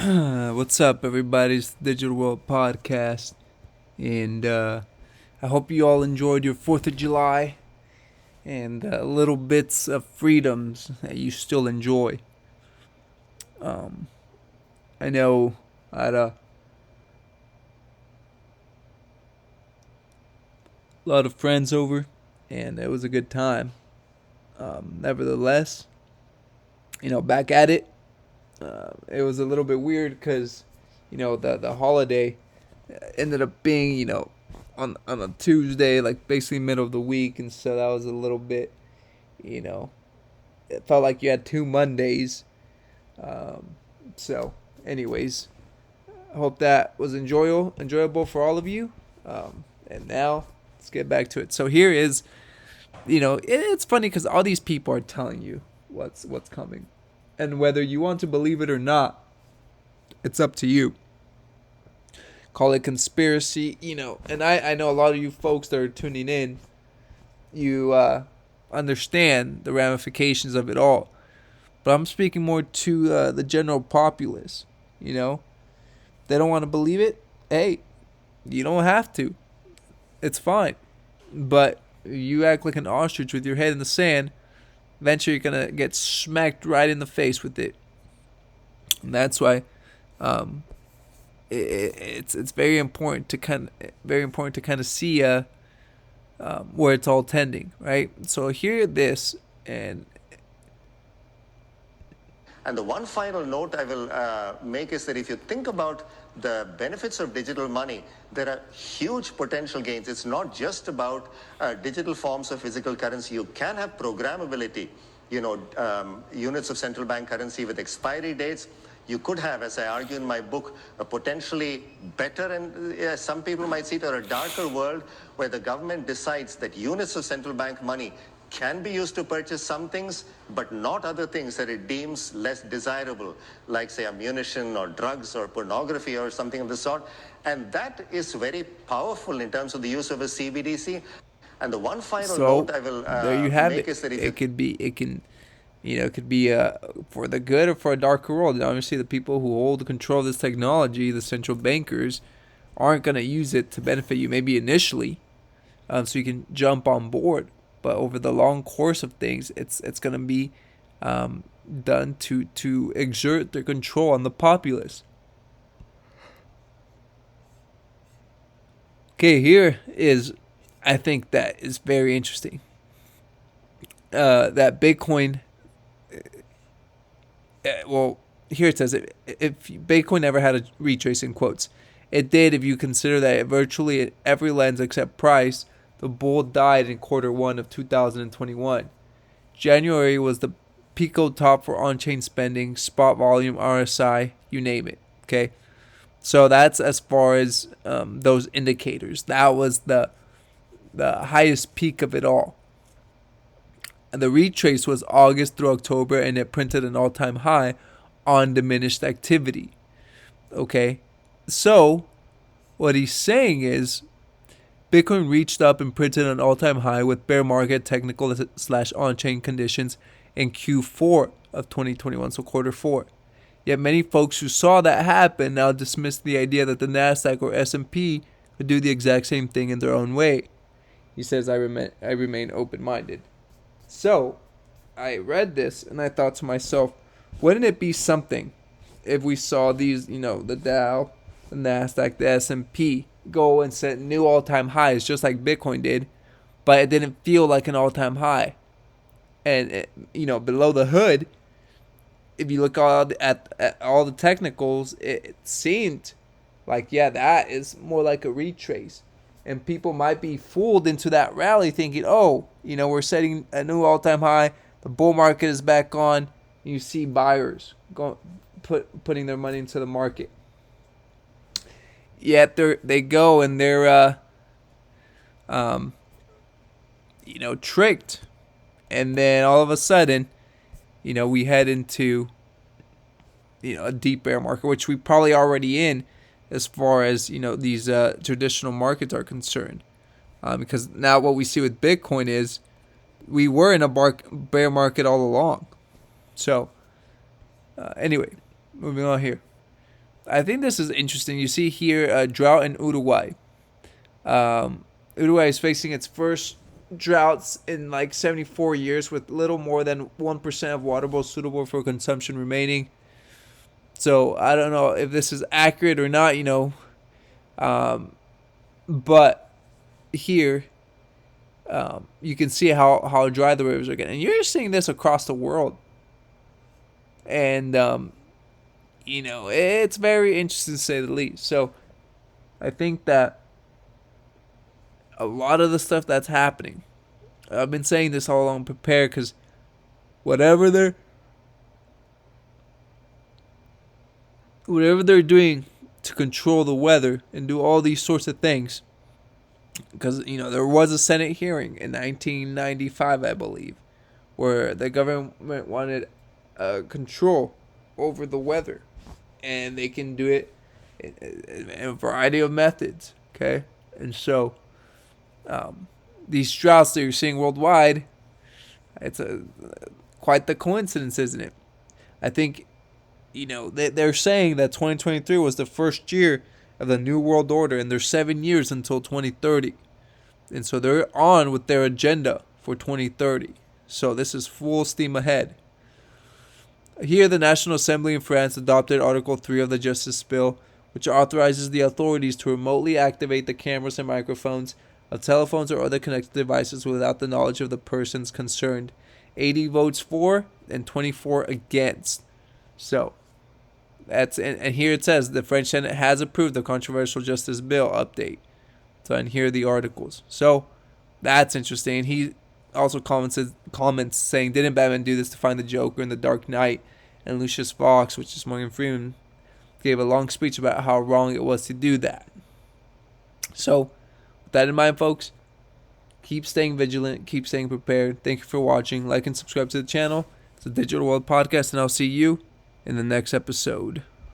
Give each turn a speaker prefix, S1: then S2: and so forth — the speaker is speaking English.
S1: What's up, everybody? It's the Digital World Podcast, and I hope you all enjoyed your 4th of July and little bits of freedoms that you still enjoy. Um, I know I had a lot of friends over, and it was a good time. Nevertheless, back at it. It was a little bit weird because, the holiday ended up being, on a Tuesday, like basically middle of the week, and so that was a little bit, you know, it felt like you had 2 Mondays. Um, so, anyways, I hope that was enjoyable for all of you. And now let's get back to it. So here is, it's funny because all these people are telling you what's coming, and whether you want to believe it or not, it's up to you. Call it conspiracy, and I know a lot of you folks that are tuning in, you understand the ramifications of it all. But I'm speaking more to the general populace. You know, they don't want to believe it. Hey, you don't have to. It's fine. But you act like an ostrich with your head in the sand, eventually you're gonna get smacked right in the face with it. And that's why um, it's very important to kind of see where it's all tending, right? So hear this, and
S2: And the one final note I will make is that if you think about the benefits of digital money, there are huge potential gains. It's not just about digital forms of physical currency. You can have programmability, units of central bank currency with expiry dates. You could have, as I argue in my book, a potentially better and some people might see it, or a darker world where the government decides that units of central bank money can be used to purchase some things, but not other things that it deems less desirable, like, say, ammunition or drugs or pornography or something of the sort. And that is very powerful in terms of the use of a CBDC. And the one final
S1: so
S2: note I will
S1: there you have
S2: make
S1: it.
S2: is that if you
S1: It could be for the good or for a darker world. And obviously, the people who hold the control of this technology, the central bankers, aren't going to use it to benefit you. Maybe initially, so you can jump on board. But over the long course of things, it's going to be done to exert their control on the populace. Okay, here is, I think that is very interesting. That Bitcoin, well, here it says if Bitcoin never had a retrace in quotes, it did if you consider that virtually at every lens except price, the bull died in quarter 1 of 2021. January was the Pico top for on-chain spending, spot volume, RSI, you name it. Okay, so that's as far as those indicators. That was the highest peak of it all. And the retrace was August through October, and it printed an all-time high on diminished activity. Okay, so what he's saying is Bitcoin reached up and printed an all-time high with bear market technical slash on-chain conditions in Q4 of 2021, so quarter 4. Yet many folks who saw that happen now dismiss the idea that the Nasdaq or S&P could do the exact same thing in their own way. He says, I remain open-minded. So I read this and I thought to myself, wouldn't it be something if we saw these, the Dow, the Nasdaq, the S&P go and set new all-time highs just like Bitcoin did, but it didn't feel like an all-time high. And below the hood, if you look at all the technicals, it seemed like, yeah, that is more like a retrace. And people might be fooled into that rally thinking, oh, we're setting a new all-time high. The bull market is back on. You see buyers putting their money into the market. Yet they go and they're tricked. And then all of a sudden, we head into a deep bear market, which we probably already in as far as these traditional markets are concerned, because now what we see with Bitcoin is we were in a bear market all along. So anyway, moving on here. I think this is interesting. You see here a drought in Uruguay. Uruguay is facing its first droughts in like 74 years, with little more than 1% of water bowls suitable for consumption remaining. So I don't know if this is accurate or not, but here you can see how dry the rivers are getting. And you're seeing this across the world. And, it's very interesting to say the least. So I think that a lot of the stuff that's happening, I've been saying this all along, prepare, because whatever they're doing to control the weather and do all these sorts of things, because there was a Senate hearing in 1995, I believe, where the government wanted control over the weather, and they can do it in a variety of methods. Okay, and so these droughts that you're seeing worldwide, it's quite the coincidence, isn't it? I think they're saying that 2023 was the first year of the New World Order, and there's 7 years until 2030. And so they're on with their agenda for 2030. So this is full steam ahead. Here, the National Assembly in France adopted Article 3 of the Justice Bill, which authorizes the authorities to remotely activate the cameras and microphones of telephones or other connected devices without the knowledge of the persons concerned. 80 votes for and 24 against. So and here it says the French Senate has approved the controversial Justice Bill update. So, and here are the articles. So that's interesting. And he also comments saying, didn't Batman do this to find the Joker in The Dark Knight? And Lucius Fox, which is Morgan Freeman, gave a long speech about how wrong it was to do that. So with that in mind, folks, keep staying vigilant, keep staying prepared. Thank you for watching. Like and subscribe to the channel. It's a Digital World Podcast, and I'll see you in the next episode.